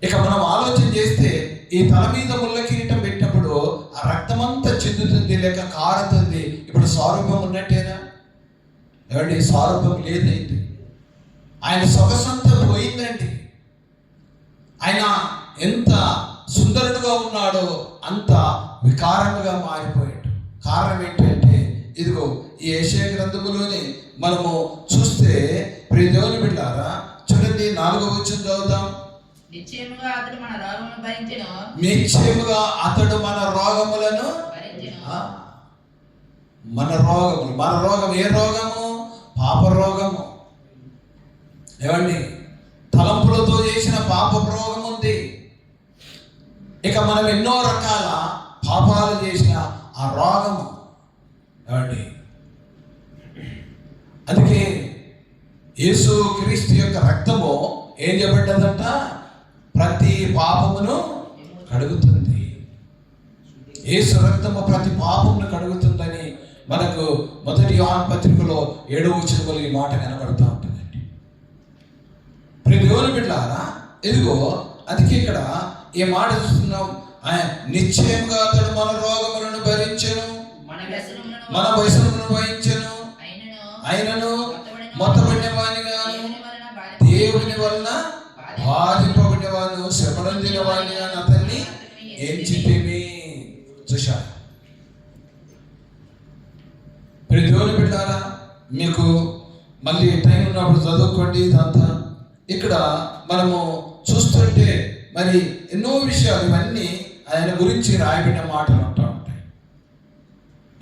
ఇక మనం ఆలోచన చేస్తే ఈ తల మీద ముళ్ళ కిరీటం పెట్టినప్పుడు ఆ రక్తమంతా చెందుతుంది లేక కారుతుంది. ఇప్పుడు స్వరూపం ఉన్నట్టేనా? ఏమండి, స్వరూపం లేదండి. ఆయన సొగసంతా పోయిందండి. ఆయన ఎంత సుందరుడుగా ఉన్నాడో అంత వికారముగా మారిపోయాడు. కారణం ఏంటంటే ఇదిగో ఈ యెషయా గ్రంథములోని మనము చూస్తే ప్రియ దేవుని బిడ్డలారా, చూడండి 4వ వచనం చదువుదాం. నిశ్చయముగా అతడు మన రోగములను భరించెను. నిశ్చయముగా అతడు మన రోగములను భరించెను. మన రోగం ఏ రోగము? పాప రోగము. ఏమండి, తలంపులతో చేసిన పాప రోగం ఉంది. ఇక మనం ఎన్నో రకాల పాపాలు చేసిన ఆ రోగము. ఏమండి, అందుకే యేసు క్రీస్తు యొక్క రక్తము ఏం చెప్పబడ్డదంట? ప్రతి పాపమును కడుగుతుంది. యేసు రక్తము ప్రతి పాపమును కడుగుతుందని మనకు 1 యోహాను పత్రికలో 7వ వచనంలో ఈ మాట కనబడుతూ ఉంటుందండి. ప్రియ దేవుని బిడ్డలారా, ఇదిగో అందుకే ఇక్కడ ఈ మాట చూస్తున్నాం. నిశ్చయంగా అతడు మన రోగములను భరించెను, మన వ్యసనములను వహించెను, ఆయనను మొత్తబడిన వానిగా దేవుని వలన బాధింపబడిన వాడు, శ్రమనందిన వానిగా అతన్ని ఎంచితిమి. చూశారు ప్రియ దేవుని బిడ్డలారా, మీకు మళ్ళీ టైం ఉన్నప్పుడు చదువుకోండి ఇదంతా. ఇక్కడ మనము చూస్తుంటే మరి ఎన్నో విషయాలు ఇవన్నీ ఆయన గురించి రాయబడిన మాటలు అంటూ ఉంటాయి.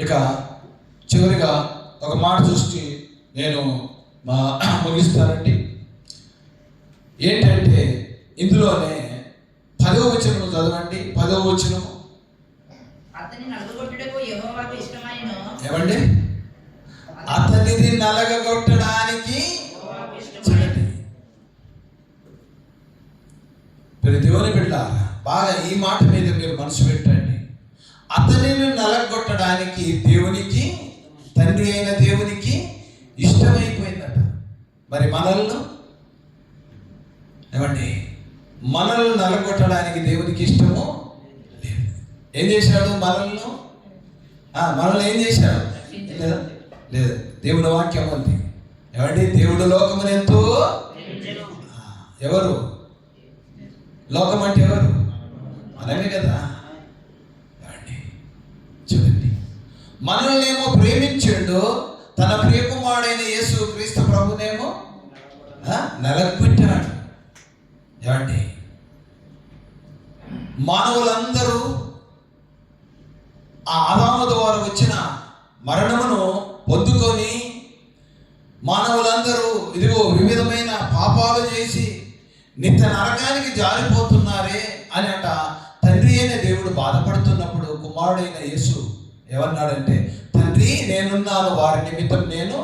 ఇక చివరిగా ఒక మాట చూసి నేను ముగిస్తానండి. ఏంటంటే ఇందులోనే 10వ వచనం చదవండి. 10వ వచనం అతన్ని నలగగొట్టుటకు యెహోవాకు ఇష్టమైనను. ఏమండి, అతనిది నలగగొట్టడానికి చూడండి. మీరు దేవుని బిడ్డ బాగా ఈ మాట మీద మీరు మనసు పెట్టండి. అతనిని నలగొట్టడానికి దేవునికి, తండ్రి అయిన దేవునికి ఇష్టమైపోయిందట. మరి మనల్ని ఏమండి, మనల్ని నలగొట్టడానికి దేవునికి ఇష్టము లేదు. ఏం చేశాడు? మనల్ని ఏం చేశాడు? లేదు. దేవుని వాక్యం ఉంది. ఏమండి, దేవుడు లోకమును ఎంతో, ఎవరు లోకం అంటే ఎవరు? మనమే కదా. ఏమండి చూడండి, మనల్నేమో ప్రేమించాడు, తన ప్రియకుమారుడైన యేసు క్రీస్తు ప్రభునేమో నలగొట్టాడు. ఏమండి, మానవులందరూ ఆ ఆదాము ద్వారా వచ్చిన మరణమును పొందుకొని మానవులందరూ ఇదిగో వివిధమైన పాపాలు చేసి నిత్య నరకానికి జారిపోతున్నారే అని అంట తండ్రి అయిన దేవుడు బాధపడుతున్నప్పుడు కుమారుడైన యేసు ఏమన్నాడంటే, తండ్రి నేనున్నాను, వారి నిమిత్తం నేను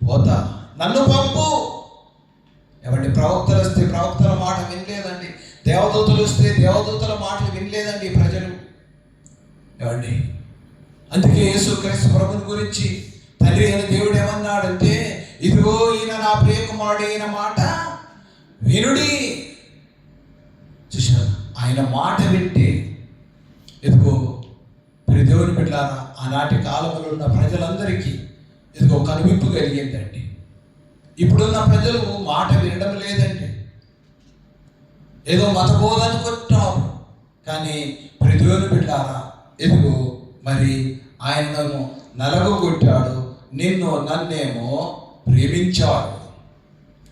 పోతా, నన్ను పంపు. ఏమండి, ప్రవక్తలు వస్తే ప్రవక్తల మాట వినలేదండి, దేవదూతలు వస్తే దేవదూతల మాటలు వినలేదండి ప్రజలు. ఏమండి, అందుకే యేసు క్రీస్తు ప్రభుని గురించి తండ్రి అయిన దేవుడు ఏమన్నాడంటే, ఇదిగో ఈయన నా ప్రియకుమారుడు, ఈయన మాట వినుడి. చూశారు, ఆయన మాట వింటే ఇదిగో ప్రియ దేవుని బిడ్డలారా, ఆనాటి కాలంలో ఉన్న ప్రజలందరికీ ఇదిగో కనువిప్పు కలిగిందండి. ఇప్పుడున్న ప్రజలు మాట వినడం లేదండి. ఏదో మతబోధ అనుకుంటున్నారు. కానీ ప్రియ దేవుని బిడ్డలారా, ఇదిగో మరి ఆయనను నలగొట్టాడు, నన్నేమో ప్రేమించాడు.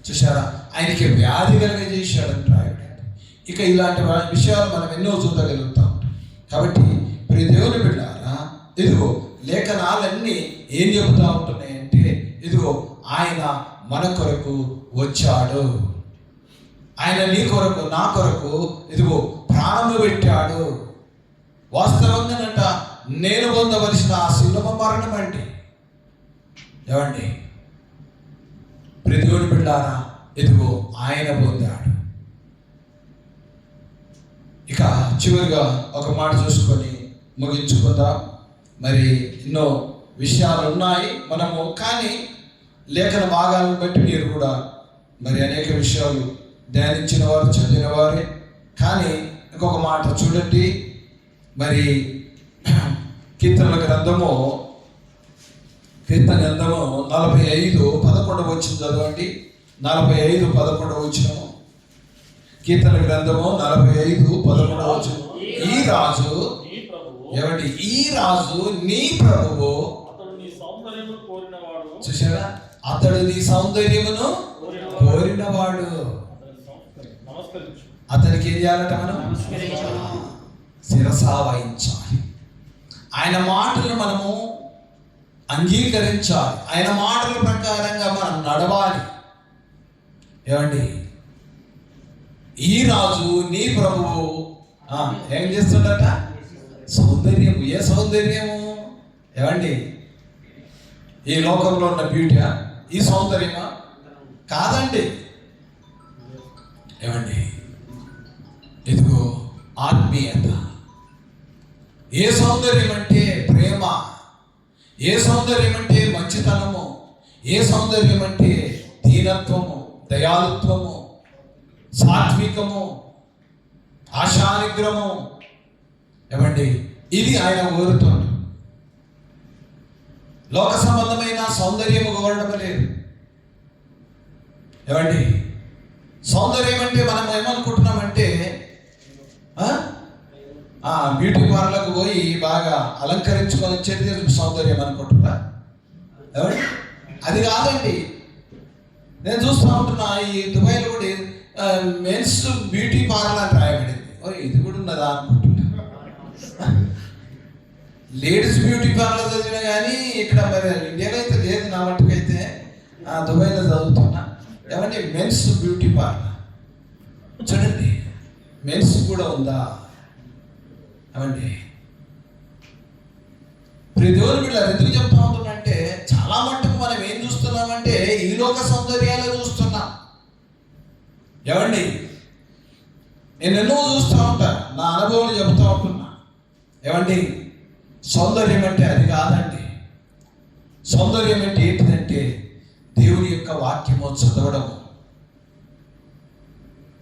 చూసారా, ఆయనకి వ్యాధి కలిగజేశాడని రాయడండి. ఇక ఇలాంటి విషయాలు మనం ఎన్నో చూడగలుగుతాం. కాబట్టి ప్రియ దేవుని బిడ్డలారా, ఇదిగో లేఖనాలన్నీ ఏం చెబుతూ ఉంటున్నాయంటే, ఇదిగో ఆయన మన కొరకు వచ్చాడు, ఆయన నీ కొరకు నా కొరకు ఇదిగో ప్రాణము పెట్టాడు. వాస్తవంగానంట నేను పొందవలసిన ఆ శిలువ మరణం అండి. ఏమండి, ప్రియ దేవుని బిడ్డలారా, ఇదిగో ఆయన పొందాడు. ఇక చివరిగా ఒక మాట చూసుకొని ముగించుకుందాం. మరి ఎన్నో విషయాలు ఉన్నాయి మనము, కానీ లేఖన భాగాలను బట్టి మీరు కూడా మరి అనేక విషయాలు ధ్యానించిన వారు, చదివిన వారే. కానీ ఇంకొక మాట చూడండి, మరి కీర్తన గ్రంథము 45:11 వచ్చిన చదవండి. 45:11 వచ్చిన కీర్తన గ్రంథము 45:11 వచ్చిన. ఈ రాజు ఏమండి? ఈ రాజు నీ ప్రభువు, చూసారా? అతడు నీ సౌందర్యమును కోరినవాడు. అతనికి ఏం చేయాలట? మనం శిరసా వహించాలి. ఆయన మాటలు మనము అంగీకరించాలి. ఆయన మాటల ప్రకారంగా మనం నడవాలి. ఏమండి? ఈ రాజు నీ ప్రభువు ఏం చేస్తుండట? సౌందర్యము. ఏ సౌందర్యము? ఏమండి? ఈ లోకంలో ఉన్న బ్యూటీయా? ఈ సౌందర్యమా? కాదండి. ఏమండి? ఇదిగో ఆత్మీయత. ఏ సౌందర్యం అంటే ప్రేమ. ఏ సౌందర్యం అంటే మంచితనము. ఏ సౌందర్యం అంటే దీనత్వము, దయాళుత్వము, సాత్వికము, ఆశానిగ్రహము. ఏమండి? ఇది ఆయన కోరుతాడు. లోక సంబంధమైన సౌందర్యము కోరడం లేదు. ఏమండి? సౌందర్యం అంటే మనం ఏమనుకుంటున్నామంటే బ్యూటీ పార్లర్కి పోయి బాగా అలంకరించుకొని వచ్చేది సౌందర్యం అనుకుంటున్నా. ఏమండి? అది కాదండి. నేను చూస్తూ ఉంటున్నా, ఈ దుబాయ్లో కూడా మెన్స్ బ్యూటీ పార్లర్ అని రాయబడింది. ఇది కూడా ఉన్నదా అనుకుంటున్నా. లేడీస్ బ్యూటీ పార్లర్ చదివినా కానీ ఇక్కడ మరి ఇండియాలో అయితే లేదు. నా మట్టుకైతే దుబాయ్లో చదువుతున్నా. ఏమంటే మెన్స్ బ్యూటీ పార్లర్ చూడండి, మెన్స్ కూడా ఉందా? ఏమండి? దేవుని బిడ్డలారా, ఎందుకు చెప్తా ఉంటున్నానంటే చాలా మట్టుకు మనం ఏం చూస్తున్నామంటే ఈ లోక సౌందర్యాలు చూస్తున్నాం. ఏమండి? నేను ఎన్నో చూస్తూ ఉంటా, నా అనుభవాలు చెబుతూ ఉంటున్నా. ఏమండి? సౌందర్యం అంటే అది కాదండి. సౌందర్యం అంటే ఏంటిదంటే దేవుని యొక్క వాక్యము చదవడం,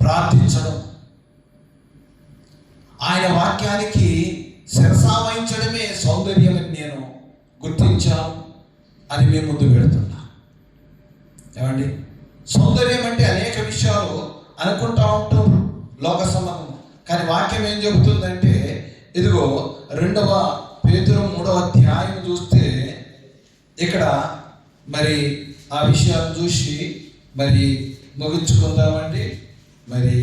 ప్రార్థించడం, ఆయన వాక్యానికి శిరసా వహించడమే సౌందర్యం అని నేను గుర్తించాను. అని మేము ముందు పెడుతున్నా. ఏమండి? సౌందర్యం అంటే అనేక విషయాలు అనుకుంటా ఉంటాం లోక సంబంధం. కానీ వాక్యం ఏం చెబుతుందంటే, ఇదిగో 2 పేతురు 3వ అధ్యాయం చూస్తే ఇక్కడ మరి ఆ విషయాన్ని చూసి మరి ముగించుకుందామండి. మరి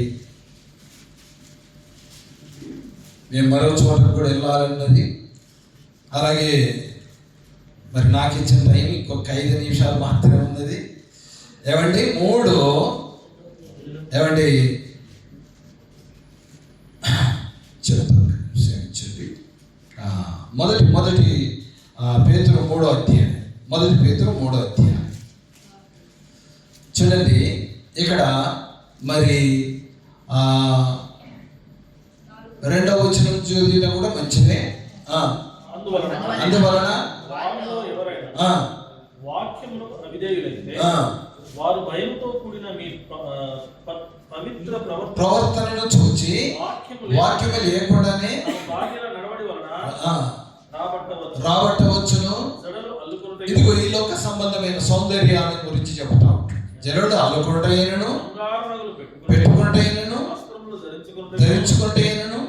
మేము మరో చోటకు కూడా వెళ్ళాలన్నది. అలాగే మరి నాకు ఇచ్చిన టైం ఇంకొక 5 నిమిషాలు మాత్రమే ఉన్నది. ఏమండి? 3 ఏమండి చెప్తాను, క్షమించండి. మొదటి పేతురు 3వ అధ్యాయం. మొదటి పేతురు 3వ అధ్యాయం చూడండి. ఇక్కడ మరి 2వ వచనం చదివినా కూడా మంచిదే. అందువలన వాక్యములకు అవిధేయులైతే వారు భయంతో కూడిన మీ పవిత్ర ప్రవర్తనను చూచి వాక్యము లేకుండానే నడవడి వలన రాబట్టవచ్చును. ఇదిగో ఈ లోక సంబంధమైన సౌందర్యాన్ని గురించి చెబుతా ఉంటాడు. జనుడు అల్లుకుంటైనను, పెట్టుకుంటైనను, ధరించుకుంటైనను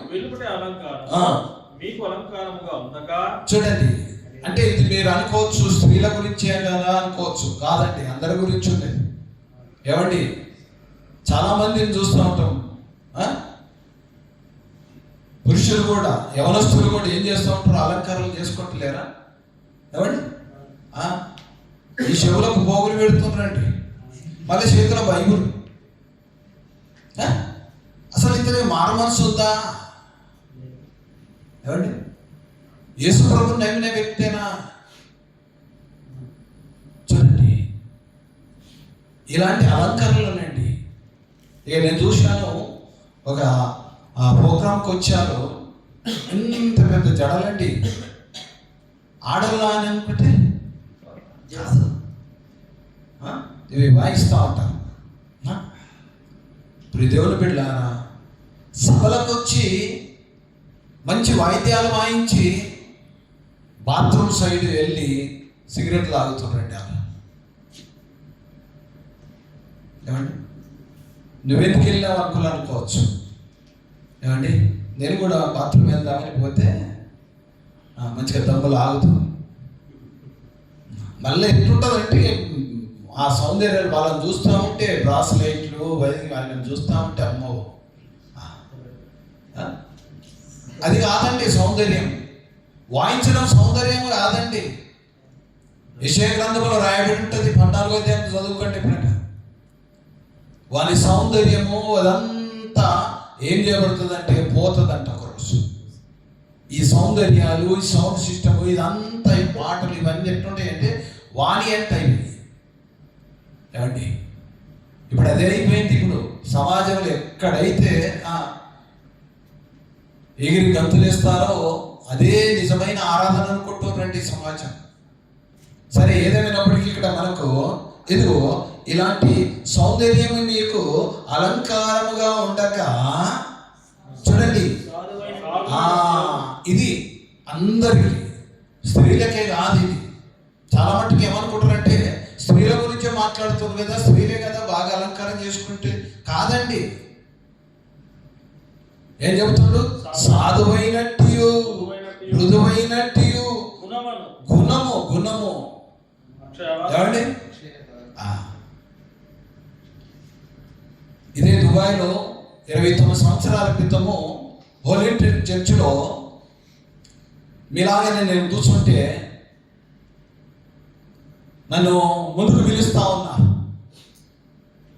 మీకు అలంకారముగా ఉండగా. చూడండి, అంటే ఇది మీరు అనుకోవచ్చు స్త్రీల గురించి కదా అనుకోవచ్చు. కాదండి, అందరి గురించి ఉండేది. ఏమండి? చాలా మందిని చూస్తూ ఉంటాం. పురుషులు కూడా, యవనస్తులు కూడా ఏం చేస్తూ ఉంటారు? అలంకారాలు చేసుకుంటలేరా? ఏమండి? ఈ చెవులకు పోగులు పెడుతున్నారండి, మళ్ళీ చేతిలో బైబుల్. అసలు ఇతని మారు మనసు ఉందా? ఏమండి? యేసు ప్రభువుని నమ్మిన వ్యక్తేనా? చూడండి, ఇలాంటి అలంకరణలు ఉన్నాయండి. ఇక నేను చూశాను, ఒక ప్రోగ్రాంకి వచ్చారు, ఇంత పెద్ద జడలండి. ఆడల్లా అని అనుకుంటే ఇవి వాయిస్తూ ఉంటారు. ఇప్పుడు దేవుని బిడ్డలారా, సభలకు వచ్చి మంచి వాయిద్యాలు వాయించి బాత్రూమ్ సైడ్ వెళ్ళి సిగరెట్లు తాగుతుండండి అలా. ఏమండి, నువ్వెందుకు వెళ్ళావు అనుకోవచ్చు. ఏమండి, నేను కూడా బాత్రూమ్ వెళ్దామని పోతే మంచిగా దెబ్బలు ఆగుతుంది. మళ్ళీ ఎట్లుంటుందంటే ఆ సౌందర్యాలు వాళ్ళని చూస్తూ ఉంటే, బ్రాస్లైట్లు వాళ్ళని చూస్తూ ఉంటే అమ్మో, అది కాదండి సౌందర్యం. వాయించడం సౌందర్యం కాదండి. యెషయా గ్రంథంలో రాయబడి ఉంటుంది, 14వ అధ్యాయం చదువుకోండి ఎప్పుడైనా. వాని సౌందర్యము అదంతా ఏం చేయబడుతుందంటే పోతుందంట ఒకరోజు. ఈ సౌందర్యాలు, ఈ సౌండ్ సిస్టమ్, ఇదంతా ఈ పాటలు ఇవన్నీ ఎట్లుంటాయంటే వాణి అంటే ఇవి. ఏమండి, ఇప్పుడు అదే అయిపోయింది. ఇప్పుడు సమాజంలో ఎక్కడైతే ఎగిరి గంతులేస్తారో అదే నిజమైన ఆరాధన అనుకుంటున్నారండి సమాజం. సరే, ఏదేమైనప్పటికీ ఇక్కడ మనకు ఇదిగో ఇలాంటి సౌందర్యం మీకు అలంకారముగా ఉండక, చూడండి ఇది అందరికీ, స్త్రీలకే కాదు. ఇది చాలా మట్టుకు ఏమనుకుంటారంటే స్త్రీల గురించే మాట్లాడుతుంది కదా, స్త్రీలే కదా బాగా అలంకారం చేసుకుంటే. కాదండి, ఏం చెబుతాడు? సాధువైనట్టు, మృదువైనట్టు, గుణము గుణము. ఏమండి, ఇదే దుబాయ్లో 29 సంవత్సరాల క్రితము హోలీ ట్రినిటీ చర్చిలో మీలాగానే నేను కూర్చుంటే నన్ను ముందుకు పిలుస్తా ఉన్నారు.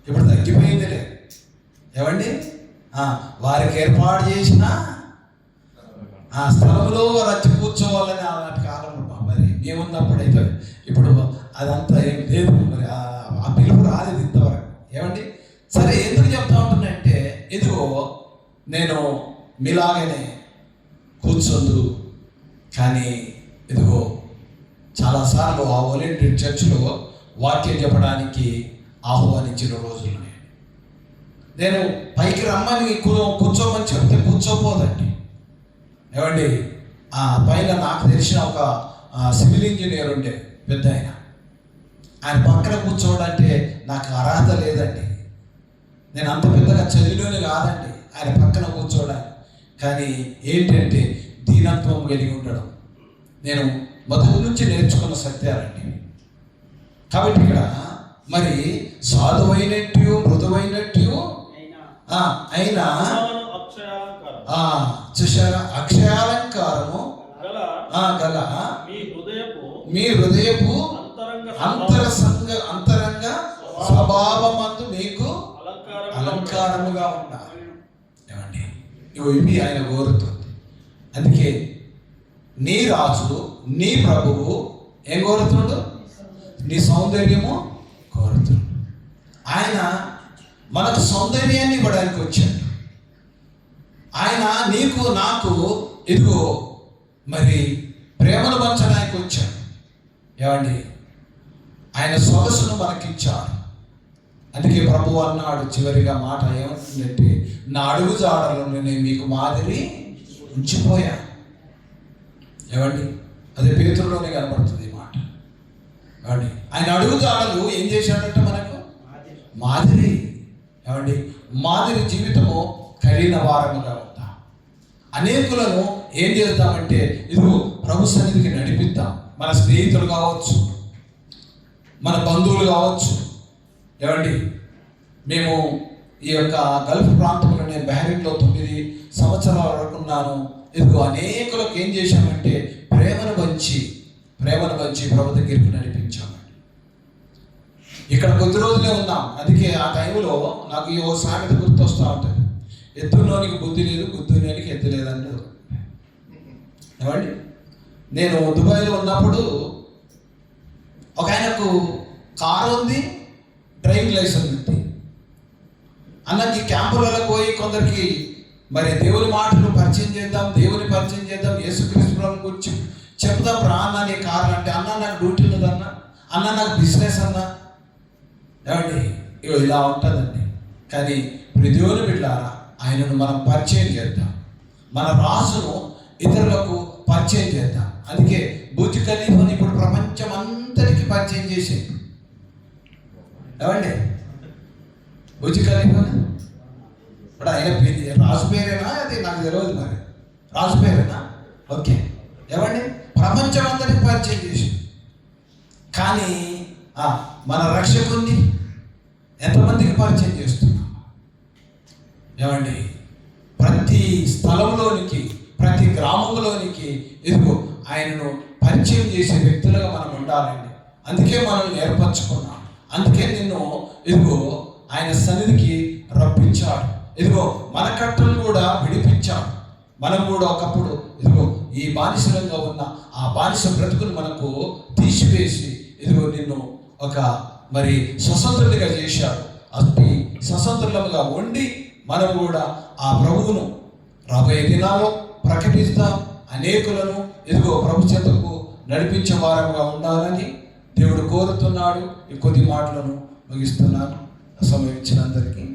ఇప్పుడు తగ్గిపోయిందిలే. ఏమండి, వారికి ఏర్పాటు చేసిన ఆ స్థలంలో వారు వచ్చి కూర్చోవాలని అలాంటి కాలంలో మరి మేమున్నప్పుడైతే. ఇప్పుడు అదంతా ఏం లేదు, మరి ఆ పిలుపు రాలేదు ఇంతవరకు. ఏమండి, సరే ఎందుకు చెప్తా ఉంటున్నంటే, ఇదిగో నేను మీలాగనే కూర్చోదు, కానీ ఇదిగో చాలాసార్లు ఆ వాలంటీర్ చర్చిలో వాక్యం చెప్పడానికి ఆహ్వానించిన రోజులు నేను పైకి రమ్మని కూర్చోమని చెప్తే కూర్చోపోదండి. ఏమండి, ఆ పైన నాకు తెలిసిన ఒక సివిల్ ఇంజనీర్ ఉండే పెద్ద ఆయన పక్కన కూర్చోవడంటే నాకు అర్హత లేదండి. నేను అంత పెద్దగా చదివిలోనే కాదండి ఆయన పక్కన కూర్చోవడానికి. కానీ ఏంటంటే దీనత్వం కలిగి ఉండడం నేను మొదటి నుంచి నేర్చుకున్న సత్యాలండి. కాబట్టి ఇక్కడ మరి సాధువైనట్టు, మృదువైనట్టు అయినా చూశారా, అక్షయాలంకారము గల మీ హృదయపు అంతరంగ స్వభావమందు మీకు అలంకారముగా ఉండాలి. ఏమండి, ఇవి ఆయన కోరుతుంది. అందుకే నీ రాజు, నీ ప్రభువు ఏం కోరుతున్నాడు? నీ సౌందర్యము కోరుతున్నాడు. ఆయన మనకు సౌందర్యాన్ని ఇవ్వడానికి వచ్చాడు. ఆయన నీకు నాకు ఇదిగో మరి ప్రేమను పంచడానికి వచ్చాడు. ఏమండి, ఆయన సొగసును మనకిచ్చాడు. అందుకే ప్రభువు అన్నాడు చివరిగా మాట ఏమంటుందంటే, నా అడుగు జాడలను నేను మీకు మాదిరి ఉంచిపోయాను. ఏమండి, అదే పేతురులోనే కనబడుతుంది ఈ మాట. ఏమండి, ఆయన అడుగు జాడలు ఏం చేశాడంటే మనకు మాదిరి. ఏమండి, మాదిరి జీవితము కలిగిన వారముగా ఉందా. అనేకులను ఏం చేద్దామంటే ఇదిగో ప్రభు సన్నిధికి నడిపిద్దాం. మన స్నేహితులు కావచ్చు, మన బంధువులు కావచ్చు. ఏమండి, మేము ఈ యొక్క గల్ఫ్ ప్రాంతంలో నేను బహ్రెయిన్లో 9 సంవత్సరాల వరకు ఉన్నాను. ఇదిగో అనేకులకు ఏం చేశామంటే ప్రేమను పంచి ప్రభు దగ్గరికి నడిపించామండి. ఇక్కడ కొద్ది రోజులే ఉన్నాం. అందుకే ఆ టైంలో నాకు ఈ ఓ సామెత గుర్తొస్తూ ఉంటుంది, ఎత్తులోనికి బుద్ధి లేదు, బుద్ధిలోనికి ఎత్తు లేదండి. ఏమండి, నేను దుబాయ్లో ఉన్నప్పుడు ఒక ఆయనకు కారు ఉంది, డ్రైవింగ్ లైసెన్స్ ఉంది. అన్నకి క్యాంపులలో పోయి కొందరికి మరి దేవుని మాటలు పరిచయం చేద్దాం, దేవుని పరిచయం చేద్దాం, యేసుక్రీస్తు ప్రభువుని గురించి చెప్దాం రా అన్న నీ కారు అంటే, అన్న నాకు డ్యూటీ ఉన్నదన్న, అన్న నాకు బిజినెస్ అన్న. ఏమండి, ఇలా ఉంటుందండి. కానీ ఇప్పుడు దేవుని బిడ్డలారా, ఆయనను మనం పరిచయం చేద్దాం, మన రాజును ఇతరులకు పరిచయం చేద్దాం. అందుకే బుర్జ్ ఖలీఫాని ఇప్పుడు ప్రపంచం అంతటికి పరిచయం చేసేది. ఏమండి బుర్జ్ ఖలీఫా ఇప్పుడు ఆయన రాజు పేరేనా? అది నాకు తెలియదు, మరి రాజు పేరేనా? ఓకే, ఏమండి ప్రపంచం అంతటికి పరిచయం చేసి. కానీ మన రక్షకుని ఎంతమందికి పరిచయం చేస్తున్నాం? ఏమండి ప్రతి స్థలంలోనికి, ప్రతి గ్రామంలోనికి ఇదిగో ఆయనను పరిచయం చేసే వ్యక్తులుగా మనం ఉండాలండి. అందుకే మనల్ని ఏర్పరచుకున్నాం. అందుకే నిన్ను ఇదిగో ఆయన సన్నిధికి రప్పించాడు. ఇదిగో మన కట్టలు కూడా విడిపించాడు. మనం కూడా ఒకప్పుడు ఇదిగో ఈ బానిసలంగా ఉన్న ఆ బానిస బ్రతుకును మనకు తీసివేసి ఇదిగో నిన్ను ఒక మరి స్వతంత్రుడిగా చేశాడు. అతి స్వతంత్రులుగా ఉండి మనం కూడా ఆ ప్రభువును రాబోయే దినాల్లో ప్రకటిస్తాం. అనేకులను ఇదిగో ప్రభు చెంతకు నడిపించే వారంగా ఉండాలని దేవుడు కోరుతున్నాడు. ఈ కొద్ది మాటలను ముగిస్తున్నాను. సమయం ఇచ్చినందరికీ